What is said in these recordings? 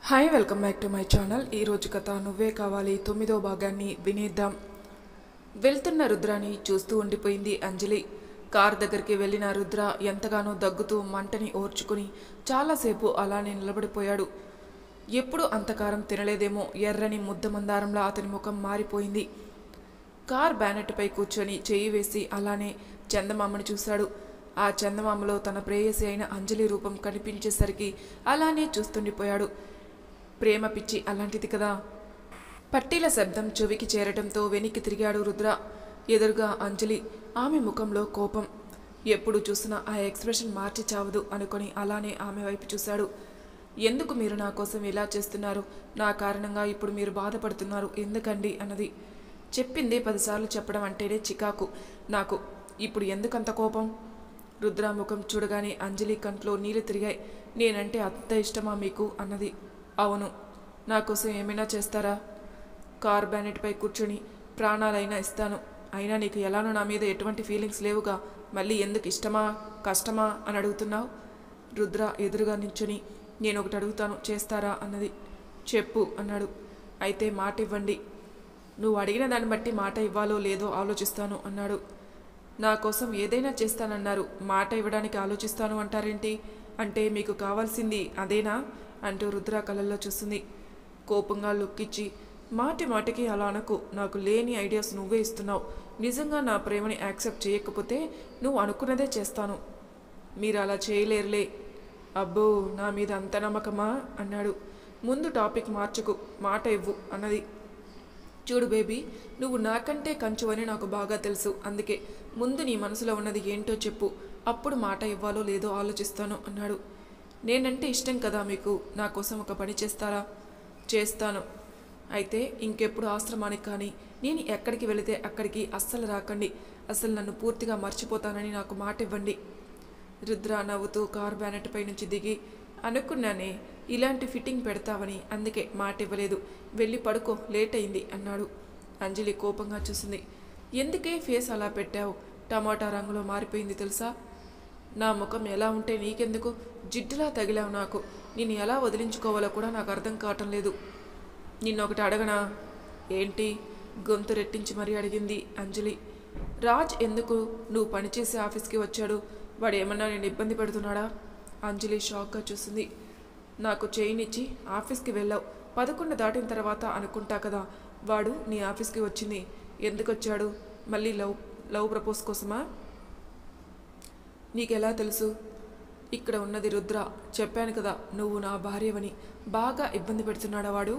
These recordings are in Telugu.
Hi welcome back to my channel. ఈరోజు కథ నువ్వే కావాలి 9వ భాగాన్ని వినేద్దాం. వెళ్తున్న రుద్రాని చూస్తూ ఉండిపోయింది అంజలి. కార్ దగ్గరికి వెళ్ళిన రుద్ర ఎంతగానో దగ్గుతూ మంటని ఓర్చుకుని చాలాసేపు అలానే నిలబడిపోయాడు. ఎప్పుడు అంతకారం తినలేదేమో, ఎర్రని ముద్ద మందారంలా అతని ముఖం మారిపోయింది. కార్ బ్యానెట్పై కూర్చొని చేయి వేసి అలానే చందమామని చూశాడు. ఆ చందమామలో తన ప్రేయసి అయిన అంజలి రూపం కనిపించేసరికి అలానే చూస్తుండిపోయాడు. ప్రేమ పిచ్చి అలాంటిది కదా. పట్టీల శబ్దం చెవికి చేరటంతో వెనక్కి తిరిగాడు రుద్ర. ఎదురుగా అంజలి. ఆమె ముఖంలో కోపం. ఎప్పుడు చూసినా ఆ ఎక్స్ప్రెషన్ మార్చి చావదు అనుకొని అలానే ఆమె వైపు చూశాడు. ఎందుకు మీరు నా కోసం ఇలా చేస్తున్నారు? నా కారణంగా ఇప్పుడు మీరు బాధపడుతున్నారు ఎందుకండి అన్నది. చెప్పింది 10 సార్లు చెప్పడం అంటేనే చికాకు నాకు. ఇప్పుడు ఎందుకంత కోపం? రుద్ర ముఖం చూడగానే అంజలి కంట్లో నీళ్లు తిరిగాయి. నేనంటే అంత ఇష్టమా మీకు అన్నది. అవును. నా కోసం ఏమైనా చేస్తారా? కార్ బ్యానెట్పై కూర్చొని ప్రాణాలైనా ఇస్తాను. అయినా నీకు ఎలానో నా మీద ఎటువంటి ఫీలింగ్స్ లేవుగా, మళ్ళీ ఎందుకు ఇష్టమా కష్టమా అని అడుగుతున్నావు? రుద్ర ఎదురుగా నించుని నేను ఒకటి అడుగుతాను, చేస్తారా అన్నది. చెప్పు అన్నాడు. అయితే మాట ఇవ్వండి. నువ్వు అడిగిన దాన్ని బట్టి మాట ఇవ్వాలో లేదో ఆలోచిస్తాను అన్నాడు. నా కోసం ఏదైనా చేస్తానన్నారు, మాట ఇవ్వడానికి ఆలోచిస్తాను అంటారేంటి? అంటే మీకు కావాల్సింది అదేనా అంటూ రుద్ర కళ్ళల్లో చూస్తుంది. కోపంగా లుక్కిచ్చి మాటి మాటికి అలా అనకు. నాకు లేని ఐడియాస్ నువ్వే ఇస్తున్నావు. నిజంగా నా ప్రేమని యాక్సెప్ట్ చేయకపోతే నువ్వు అనుకున్నదే చేస్తాను. మీరు అలా చేయలేరులే. అబ్బో, నా మీద అంత నమ్మకమా అన్నాడు. ముందు టాపిక్ మార్చకు, మాట ఇవ్వు అన్నది. చూడు బేబీ, నువ్వు నాకంటే కంచువని నాకు బాగా తెలుసు. అందుకే ముందు నీ మనసులో ఉన్నది ఏంటో చెప్పు, అప్పుడు మాట ఇవ్వాలో లేదో ఆలోచిస్తాను అన్నాడు. నేనంటే ఇష్టం కదా మీకు. నా కోసం ఒక పని చేస్తారా? చేస్తాను. అయితే ఇంకెప్పుడు ఆశ్రమానికి కానీ నేను ఎక్కడికి వెళితే అక్కడికి అస్సలు రాకండి. అసలు నన్ను పూర్తిగా మర్చిపోతానని నాకు మాట ఇవ్వండి. రుద్ర నవ్వుతూ కార్ బ్యానెట్ పై నుంచి దిగి, అనుకున్నానే ఇలాంటి ఫిట్టింగ్ పెడతావని, అందుకే మాట ఇవ్వలేదు. వెళ్ళి పడుకో, లేట్ అయింది అన్నాడు. అంజలి కోపంగా చూసింది. ఎందుకే ఫేస్ అలా పెట్టావు? టమాటా రంగులో మారిపోయింది తెలుసా? నా ముఖం ఎలా ఉంటే నీకెందుకు? జిడ్డులా తగిలావు నాకు. నేను ఎలా వదిలించుకోవాలో కూడా నాకు అర్థం కావటం లేదు. నిన్నొకటి అడగనా? ఏంటి? గొంతు రెట్టించి మరీ అడిగింది అంజలి. రాజ్ ఎందుకు నువ్వు పనిచేసే ఆఫీస్కి వచ్చాడు? వాడు ఏమన్నా నేను ఇబ్బంది పెడుతున్నాడా? అంజలి షాక్గా చూసింది. నాకు చేయినిచ్చి ఆఫీస్కి వెళ్ళావు. 11 దాటిన తర్వాత అనుకుంటా కదా వాడు నీ ఆఫీస్కి వచ్చింది. ఎందుకు వచ్చాడు? మళ్ళీ లవ్ ప్రపోజ్ కోసమా? నీకెలా తెలుసు? ఇక్కడ ఉన్నది రుద్ర. చెప్పాను కదా నువ్వు నా భార్యవని. బాగా ఇబ్బంది పెడుతున్నాడా వాడు?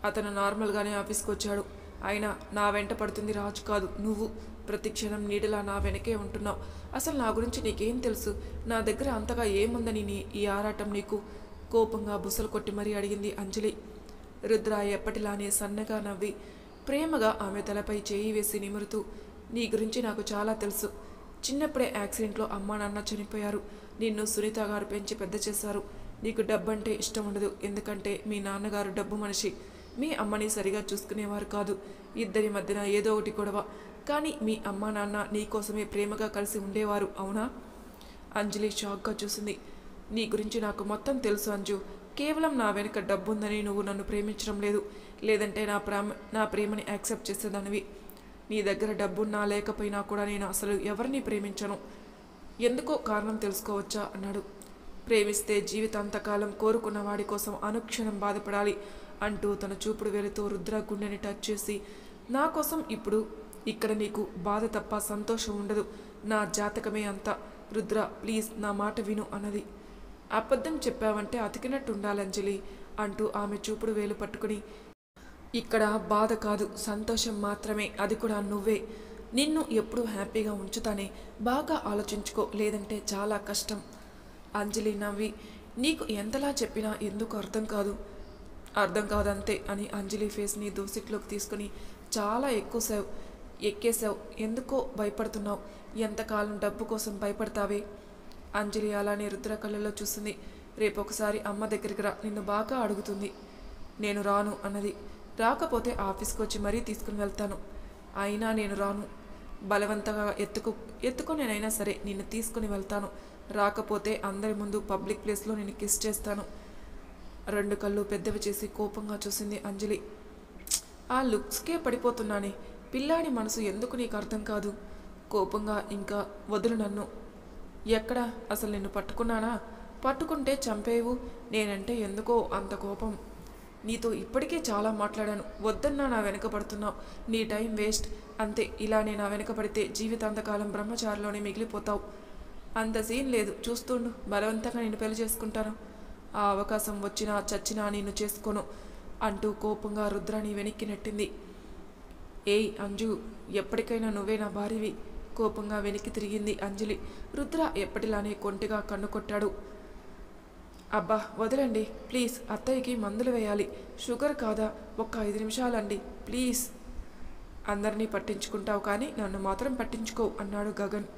అతను నార్మల్గానే ఆఫీస్కి వచ్చాడు. అయినా నా వెంట పడుతుంది రాజు కాదు, నువ్వు. ప్రతి క్షణం నీడలా నా వెనకే ఉంటున్నావు. అసలు నా గురించి నీకేం తెలుసు? నా దగ్గర అంతగా ఏముందని ఈ ఆరాటం నీకు? కోపంగా బుసలు కొట్టి మరీ అడిగింది అంజలి. రుద్ర ఎప్పటిలానే సన్నగా నవ్వి ప్రేమగా ఆమె తలపై చేయి వేసి నిమురుతూ, నీ గురించి నాకు చాలా తెలుసు. చిన్నప్పుడే యాక్సిడెంట్లో అమ్మా నాన్న చనిపోయారు. నిన్ను సునీత గారు పెంచి పెద్ద చేశారు. నీకు డబ్బంటే ఇష్టం ఉండదు, ఎందుకంటే మీ నాన్నగారు డబ్బు మనిషి. మీ అమ్మని సరిగా చూసుకునేవారు కాదు. ఇద్దరి మధ్యన ఏదో ఒకటి గొడవ. కానీ మీ అమ్మా నాన్న నీకోసమే ప్రేమగా కలిసి ఉండేవారు, అవునా? అంజలి షాక్గా చూసింది. నీ గురించి నాకు మొత్తం తెలుసు అంజు. కేవలం నా వెనుక డబ్బుందని నువ్వు నన్ను ప్రేమించడం లేదు. లేదంటే నా ప్రేమని యాక్సెప్ట్ చేసేదానివి. నీ దగ్గర డబ్బున్నా లేకపోయినా కూడా నేను అసలు ఎవరిని ప్రేమించను. ఎందుకో కారణం తెలుసుకోవచ్చా అన్నాడు. ప్రేమిస్తే జీవితాంతకాలం కోరుకున్న వాడి కోసం అనుక్షణం బాధపడాలి అంటూ తన చూపుడు వేలుతో రుద్ర గుండెని టచ్ చేసి, నా కోసం ఇప్పుడు ఇక్కడ నీకు బాధ తప్ప సంతోషం ఉండదు. నా జాతకమే అంత. రుద్ర ప్లీజ్ నా మాట విను అన్నది. అబద్ధం చెప్పావంటే అతికినట్టు ఉండాలంజలి అంటూ ఆమె చూపుడు వేలు పట్టుకుని, ఇక్కడ బాధ కాదు, సంతోషం మాత్రమే. అది కూడా నువ్వే. నిన్ను ఎప్పుడూ హ్యాపీగా ఉంచుతానే. బాగా ఆలోచించుకో, లేదంటే చాలా కష్టం. అంజలి నవ్వి, నీకు ఎంతలా చెప్పినా ఎందుకు అర్థం కాదంతే అని అంజలి ఫేస్ని దోసిట్లోకి తీసుకుని, చాలా ఎక్కేసావు. ఎందుకో భయపడుతున్నావు. ఎంతకాలం డబ్బు కోసం భయపడతావే? అంజలి అలానే రుద్ర కళ్ళల్లో చూస్తుంది. రేపొకసారి అమ్మ దగ్గరికి రా, నిన్ను బాగా అడుగుతుంది. నేను రాను అన్నది. రాకపోతే ఆఫీస్కి వచ్చి మరీ తీసుకుని వెళ్తాను. అయినా నేను రాను. బలవంతంగా ఎత్తుకొనేనైనా సరే నిన్ను తీసుకుని వెళ్తాను. రాకపోతే అందరి ముందు పబ్లిక్ ప్లేస్లో నేను కిస్ చేస్తాను. రెండు కళ్ళు పెద్దవి చేసి కోపంగా చూసింది అంజలి. ఆ లుక్స్కే పడిపోతున్నానే. పిల్లాడి మనసు ఎందుకు నీకు అర్థం కాదు? కోపంగా ఇంకా వదులు నన్ను. ఎక్కడ అసలు నిన్ను పట్టుకున్నానా? పట్టుకుంటే చంపేవు. నేనంటే ఎందుకో అంత కోపం. నీతో ఇప్పటికే చాలా మాట్లాడాను. వద్దన్నా నా వెనక పడుతున్నావు. నీ టైం వేస్ట్. అంతే. ఇలానే నా వెనక పడితే జీవితాంతకాలం బ్రహ్మచారిలోనే మిగిలిపోతావు. అంత సీన్ లేదు. చూస్తుండు. బలవంతంగా నేను పెళ్లి చేసుకుంటాను. ఆ అవకాశం వచ్చినా చచ్చినా నిన్ను చేసుకోను అంటూ కోపంగా రుద్రాని వెనక్కి నెట్టింది. ఏయ్ అంజు, ఎప్పటికైనా నువ్వే నా భార్యవి. కోపంగా వెనక్కి తిరిగింది అంజలి. రుద్ర ఎప్పటిలానే కొంటిగా కన్ను కొట్టాడు. అబ్బా వదలండి ప్లీజ్. అత్తయ్యకి మందులు వేయాలి. షుగర్ కాదా? ఒక్క 5 నిమిషాలండి ప్లీజ్. అందరినీ పట్టించుకుంటావు కానీ నన్ను మాత్రం పట్టించుకో అన్నాడు గగన్.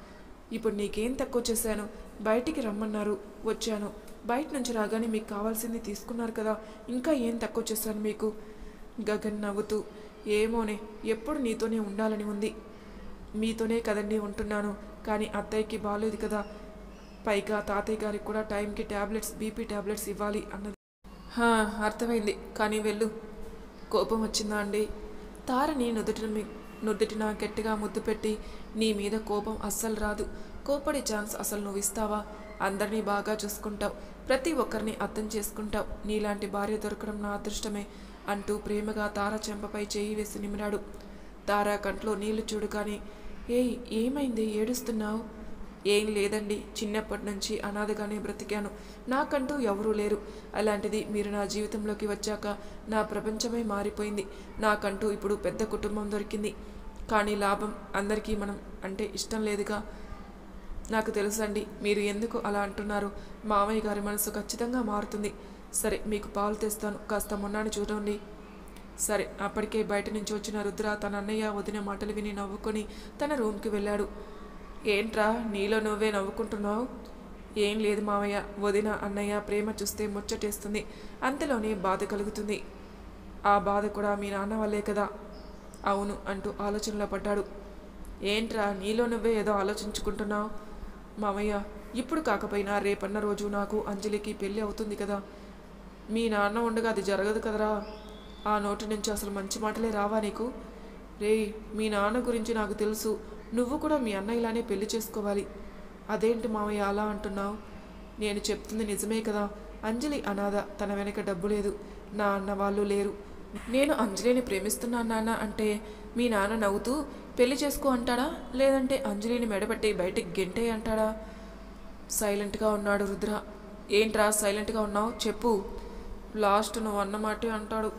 ఇప్పుడు నీకేం తక్కువ చేశాను? బయటికి రమ్మన్నారు, వచ్చాను. బయట నుంచి రాగానే మీకు కావాల్సింది తీసుకున్నారు కదా. ఇంకా ఏం తక్కువ చేశాను మీకు? గగన్ నవ్వుతూ, ఏమోనే, ఎప్పుడు నీతోనే ఉండాలని ఉంది. మీతోనే కదండి ఉంటున్నాను. కానీ అత్తయ్యకి బాగాలేదు కదా. పైగా తాతయ్య గారికి కూడా టైంకి ట్యాబ్లెట్స్, బీపీ ట్యాబ్లెట్స్ ఇవ్వాలి అన్నది. అర్థమైంది, కానీ వెళ్ళు. కోపం వచ్చిందా అండి? తారని నుదుటిన గట్టిగా ముద్దు పెట్టి, నీ మీద కోపం అస్సలు రాదు. కోపడే ఛాన్స్ అసలు నువ్వు ఇస్తావా? అందరినీ బాగా చూసుకుంటావు. ప్రతి ఒక్కరిని అర్థం చేసుకుంటావు. నీలాంటి భార్య దొరకడం నా అదృష్టమే అంటూ ప్రేమగా తార చెంపపై చేయి వేసి నిమిరాడు. తార కంట్లో నీళ్లు చూడు కానీ, ఏయ్ ఏమైంది? ఏడుస్తున్నావు? ఏం లేదండి, చిన్నప్పటి నుంచి అనాథగానే బ్రతికాను. నాకంటూ ఎవరూ లేరు. అలాంటిది మీరు నా జీవితంలోకి వచ్చాక నా ప్రపంచమే మారిపోయింది. నాకంటూ ఇప్పుడు పెద్ద కుటుంబం దొరికింది. కానీ లాభం, అందరికీ మనం అంటే ఇష్టం లేదుగా. నాకు తెలుసండి మీరు ఎందుకు అలా అంటున్నారు. మామయ్య గారి మనసు ఖచ్చితంగా మారుతుంది. సరే, మీకు పాలు తెస్తాను. కాస్త మొన్నాని చూడండి. సరే. అప్పటికే బయట నుంచి వచ్చిన రుద్ర తన అన్నయ్య వదిన మాటలు విని నవ్వుకొని తన రూమ్కి వెళ్ళాడు. ఏంట్రా నీలో నువ్వే నవ్వుకుంటున్నావు? ఏం లేదు మామయ్య, వదిన అన్నయ్య ప్రేమ చూస్తే ముచ్చటేస్తుంది. అంతలోనే బాధ కలుగుతుంది. ఆ బాధ కూడా మీ నాన్న వల్లే కదా. అవును అంటూ ఆలోచనలో పడ్డాడు. ఏంట్రా నీలో నువ్వే ఏదో ఆలోచించుకుంటున్నావు? మామయ్య, ఇప్పుడు కాకపోయినా రేపన్న రోజు నాకు అంజలికి పెళ్ళి అవుతుంది కదా. మీ నాన్న ఉండగా అది జరగదు కదరా. ఆ నోటి నుంచి అసలు మంచి మాటలే రావా నీకు? రేయ్, మీ నాన్న గురించి నాకు తెలుసు. నువ్వు కూడా మీ అన్న ఇలానే పెళ్లి చేసుకోవాలి. అదేంటి మామయ్య అలా అంటున్నావు? నేను చెప్తుంది నిజమే కదా. అంజలి అనాథ. తన వెనక డబ్బు లేదు. నా అన్న వాళ్ళు లేరు. నేను అంజలిని ప్రేమిస్తున్నాను నాన్న అంటే మీ నాన్న నవ్వుతూ పెళ్లి చేసుకో అంటాడా, లేదంటే అంజలిని మెడబట్టి బయటికి గెంటే అంటాడా? సైలెంట్గా ఉన్నాడు రుద్ర. ఏంట్రా సైలెంట్గా ఉన్నావు? చెప్పు. లాస్ట్ నువ్వు అన్నమాటే అంటాడు.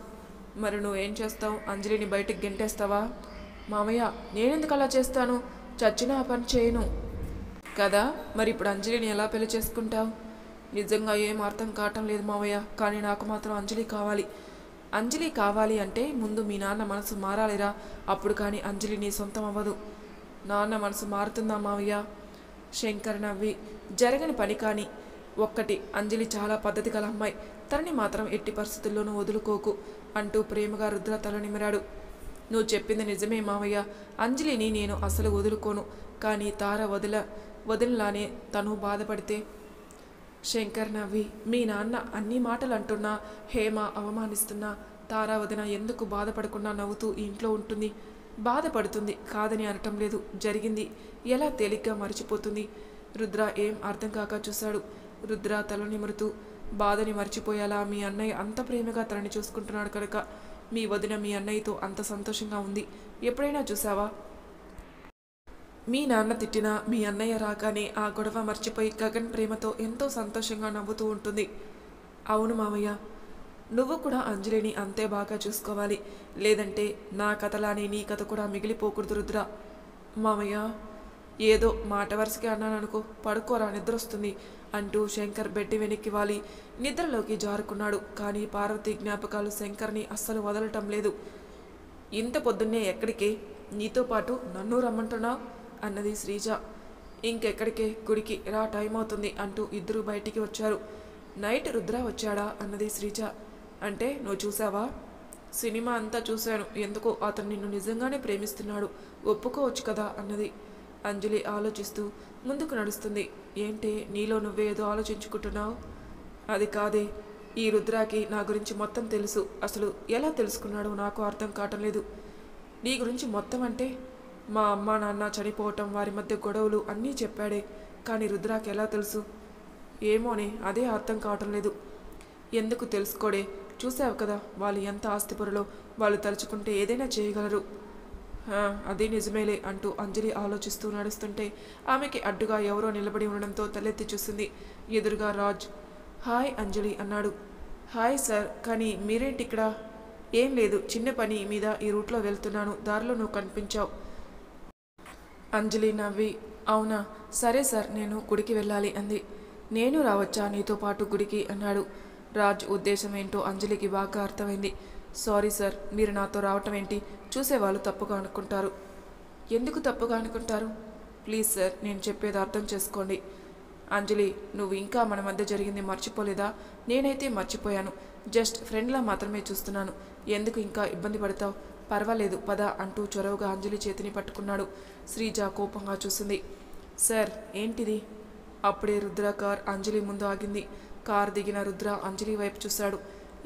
మరి నువ్వేం చేస్తావు? అంజలిని బయటికి గెంటేస్తావా? మామయ్య, నేనెందుకు అలా చేస్తాను? చచ్చినా ఆ పని చేయను కదా. మరి ఇప్పుడు అంజలిని ఎలా పెళ్లి చేసుకుంటావు? నిజంగా ఏం అర్థం కావటం లేదు మామయ్య. కానీ నాకు మాత్రం అంజలి కావాలి. అంజలి కావాలి అంటే ముందు మీ నాన్న మనసు మారాలిరా. అప్పుడు కానీ అంజలి నీ సొంతం అవ్వదు. నాన్న మనసు మారుతుందా మావయ్య? శంకర్ నవ్వి, జరగని పని కానీ ఒక్కటి, అంజలి చాలా పద్ధతి గల అమ్మాయి. తనని మాత్రం ఎట్టి పరిస్థితుల్లోనూ వదులుకోకు అంటూ ప్రేమగా రుద్ర తల నిమిరాడు. నువ్వు చెప్పింది నిజమే మావయ్య. అంజలిని నేను అసలు వదులుకోను. కానీ తార వదినలానే తను బాధపడితే? శంకర్ నవ్వి, మీ నాన్న అన్ని మాటలు అంటున్నా, హేమ అవమానిస్తున్నా తారా వదిన ఎందుకు బాధపడకుండా నవ్వుతూ ఇంట్లో ఉంటుంది? బాధపడుతుంది, కాదని అనటం లేదు. జరిగింది ఎలా తేలిగ్గా మర్చిపోతుంది? రుద్ర ఏం అర్థం కాక చూశాడు. రుద్ర తల నిమురుతూ, బాధని మర్చిపోయేలా మీ అన్నయ్య అంత ప్రేమగా తనని చూసుకుంటున్నాడు కనుక మీ వదిన మీ అన్నయ్యతో అంత సంతోషంగా ఉంది. ఎప్పుడైనా చూసావా? మీ నాన్న తిట్టినా మీ అన్నయ్య రాగానే ఆ గొడవ మర్చిపోయి గగన్ ప్రేమతో ఎంతో సంతోషంగా నవ్వుతూ ఉంటుంది. అవును మామయ్య, నువ్వు కూడా అంజలిని అంతే బాగా చూసుకోవాలి. లేదంటే నా కథలానే నీ కథ కూడా మిగిలిపోకూడదు రుద్ర. మామయ్య, ఏదో మాట వరుసకి అన్నాననుకో, పడుకోరా నిద్రొస్తుంది అంటూ శంకర్ బెడ్ వెనక్కి వాలి నిద్రలోకి జారుకున్నాడు. కానీ పార్వతి జ్ఞాపకాలు శంకర్ని అస్సలు వదలటం లేదు. ఇంత పొద్దున్నే ఎక్కడికి? నీతో పాటు నన్ను రమ్మంటున్నావు అన్నది శ్రీజ. ఇంకెక్కడికే? గుడికి రా, టైం అవుతుంది అంటూ ఇద్దరు బయటికి వచ్చారు. నైట్ రుద్ర వచ్చాడా అన్నది శ్రీజ. అంటే నువ్వు చూసావా? సినిమా అంతా చూశాను. ఎందుకో అతను నిన్ను నిజంగానే ప్రేమిస్తున్నాడు, ఒప్పుకోవచ్చు కదా అన్నది. అంజలి ఆలోచిస్తూ ముందుకు నడుస్తుంది. ఏంటే నీలో నువ్వేదో ఆలోచించుకుంటున్నావు? అది కాదే, ఈ రుద్రాకి నా గురించి మొత్తం తెలుసు. అసలు ఎలా తెలుసుకున్నాడో నాకు అర్థం కావటం లేదు. నీ గురించి మొత్తం అంటే మా అమ్మ నాన్న చనిపోవటం, వారి మధ్య గొడవలు అన్నీ చెప్పాడే. కానీ రుద్రాకి ఎలా తెలుసు ఏమోనే, అదే అర్థం కావటం లేదు. ఎందుకు తెలుసుకోడే? చూసావు కదా వాళ్ళు ఎంత ఆస్తిపరులో. వాళ్ళు తలుచుకుంటే ఏదైనా చేయగలరు. అది నిజమేలే అంటూ అంజలి ఆలోచిస్తూ నడుస్తుంటే ఆమెకి అడ్డుగా ఎవరో నిలబడి ఉండడంతో తలెత్తి చూసింది. ఎదురుగా రాజ్. హాయ్ అంజలి అన్నాడు. హాయ్ సార్, కానీ మీరేంటి ఇక్కడ? ఏం లేదు, చిన్న పని మీద ఈ రూట్లో వెళ్తున్నాను, దారిలో నువ్వు కనిపించావు. అంజలి నవ్వి అవునా, సరే సార్, నేను గుడికి వెళ్ళాలి అంది. నేను రావచ్చా నీతో పాటు గుడికి అన్నాడు. రాజ్ ఉద్దేశం ఏంటో అంజలికి బాగా అర్థమైంది. సారీ సార్, మీరు నాతో రావటం ఏంటి? చూసేవాళ్ళు తప్పుగా అనుకుంటారు. ఎందుకు తప్పుగా అనుకుంటారు? ప్లీజ్ సార్, నేను చెప్పేది అర్థం చేసుకోండి. అంజలి, నువ్వు ఇంకా మన మధ్య జరిగింది మర్చిపోలేదా? నేనైతే మర్చిపోయాను. జస్ట్ ఫ్రెండ్లా మాత్రమే చూస్తున్నాను. ఎందుకు ఇంకా ఇబ్బంది పడతావు? పర్వాలేదు పద అంటూ చొరవగా అంజలి చేతిని పట్టుకున్నాడు. శ్రీజ కోపంగా చూసింది. సార్ ఏంటిది? అప్పుడే రుద్ర కార్ అంజలి ముందు ఆగింది. కార్ దిగిన రుద్ర అంజలి వైపు చూశాడు.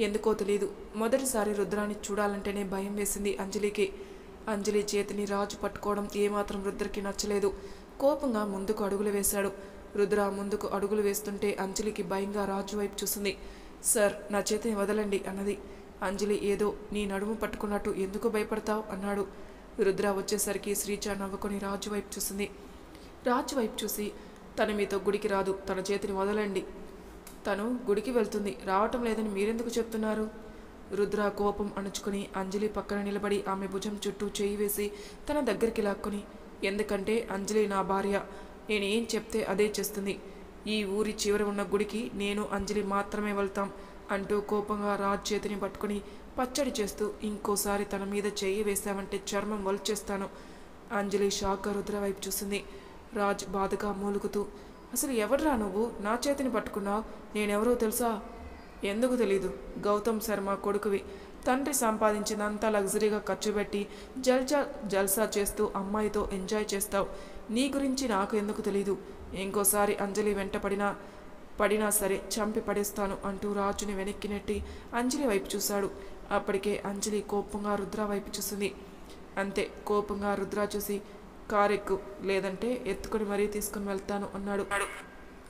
ఎందుకో తెలియదు, మొదటిసారి రుద్రాన్ని చూడాలంటేనే భయం వేసింది అంజలికి. అంజలి చేతిని రాజు పట్టుకోవడం ఏమాత్రం రుద్రకి నచ్చలేదు. కోపంగా ముందుకు అడుగులు వేశాడు. రుద్ర ముందుకు అడుగులు వేస్తుంటే అంజలికి భయంగా రాజు వైపు చూసింది. సార్, నా చేతిని వదలండి అన్నది. అంజలి ఏదో నీ నడుము పట్టుకున్నట్టు ఎందుకు భయపడతావు అన్నాడు. రుద్ర వచ్చేసరికి శ్రీజ నవ్వుకొని రాజు వైపు చూసింది. రాజు వైపు చూసి తను మీతో గుడికి రాదు, తన చేతిని వదలండి. తను గుడికి వెళ్తుంది, రావటం లేదని మీరెందుకు చెప్తున్నారు? రుద్ర కోపం అణుచుకుని అంజలి పక్కన నిలబడి ఆమె భుజం చుట్టూ చేయి వేసి తన దగ్గరికి లాక్కొని, ఎందుకంటే అంజలి నా భార్య, నేను ఏం చెప్తే అదే చేస్తుంది. ఈ ఊరి చివర ఉన్న గుడికి నేను అంజలి మాత్రమే వెళ్తాం అంటూ కోపంగా రాజ్ చేతిని పట్టుకుని పచ్చడి చేస్తూ, ఇంకోసారి తన మీద చేయి వేశామంటే చర్మం వల్చేస్తాను. అంజలి షాక్గా రుద్ర వైపు చూసింది. రాజ్ బాధగా మూలుగుతూ, అసలు ఎవడ్రా నువ్వు? నా చేతిని పట్టుకున్నావు. నేనెవరో తెలుసా? ఎందుకు తెలీదు? గౌతమ్ శర్మ కొడుకువి. తండ్రి సంపాదించినంతా లగ్జరీగా ఖర్చు పెట్టి జల్సా చేస్తూ అమ్మాయితో ఎంజాయ్ చేస్తావు. నీ గురించి నాకు ఎందుకు తెలీదు? ఇంకోసారి అంజలి వెంట పడినా సరే చంపి పడేస్తాను అంటూ రాజుని వెనక్కి నెట్టి అంజలి వైపు చూశాడు. అప్పటికే అంజలి కోపంగా రుద్ర వైపు చూసింది. అంతే, కోపంగా రుద్ర చూసి, కారెక్కు, లేదంటే ఎత్తుకొని మరీ తీసుకుని వెళ్తాను అన్నాడు.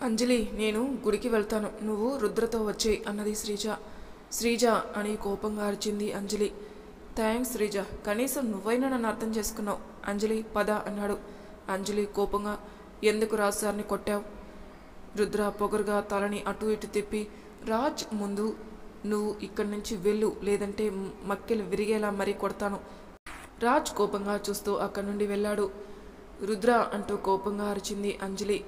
అంజలి, నేను గుడికి వెళ్తాను, నువ్వు రుద్రతో వచ్చేయి అన్నది శ్రీజ. శ్రీజ అని కోపంగా అరిచింది అంజలి. థ్యాంక్స్ శ్రీజ, కనీసం నువ్వైనా నన్ను అర్థం చేసుకున్నావు. అంజలి పద అన్నాడు. అంజలి కోపంగా, ఎందుకు రాజ్ సార్ని కొట్టావు? రుద్ర పొగరుగా తలని అటు ఇటు తిప్పి, రాజ్ ముందు నువ్వు ఇక్కడి నుంచి వెళ్ళు, లేదంటే మక్కెలు విరిగేలా మరీ కొడతాను. రాజ్ కోపంగా చూస్తూ అక్కడి నుండి వెళ్ళాడు. రుద్ర అంటూ కోపంగా అరిచింది అంజలి.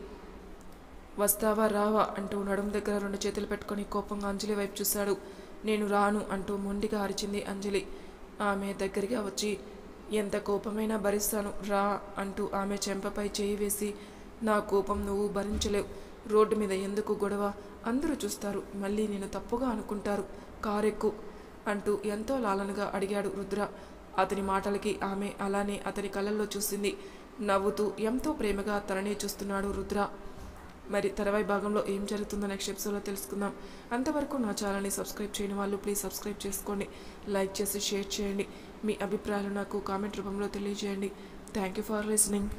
వస్తావా రావా అంటూ నడుము దగ్గర 2 చేతులు పెట్టుకొని కోపంగా అంజలి వైపు చూశాడు. నేను రాను అంటూ మొండిగా అరిచింది అంజలి. ఆమె దగ్గరగా వచ్చి, ఎంత కోపమైనా భరిస్తాను రా అంటూ ఆమె చెంపపై చేయి వేసి, నా కోపం నువ్వు భరించలేవు. రోడ్డు మీద ఎందుకు గొడవ? అందరూ చూస్తారు, మళ్ళీ నేను తప్పుగా అనుకుంటారు. కారెక్కు అంటూ ఎంతో లాలనగా అడిగాడు రుద్ర. అతని మాటలకి ఆమె అలానే అతని కళ్ళల్లో చూసింది. నవ్వుతూ ఎంతో ప్రేమగా తననే చూస్తున్నాడు రుద్ర. మరి తర్వాయి భాగంలో ఏం జరుగుతుందో నెక్స్ట్ ఎపిసోడ్లో తెలుసుకుందాం. అంతవరకు నా ఛానల్ని సబ్స్క్రైబ్ చేయని వాళ్ళు ప్లీజ్ సబ్స్క్రైబ్ చేసుకోండి, లైక్ చేసి షేర్ చేయండి. మీ అభిప్రాయాలు నాకు కామెంట్ రూపంలో తెలియజేయండి. Thank you for listening.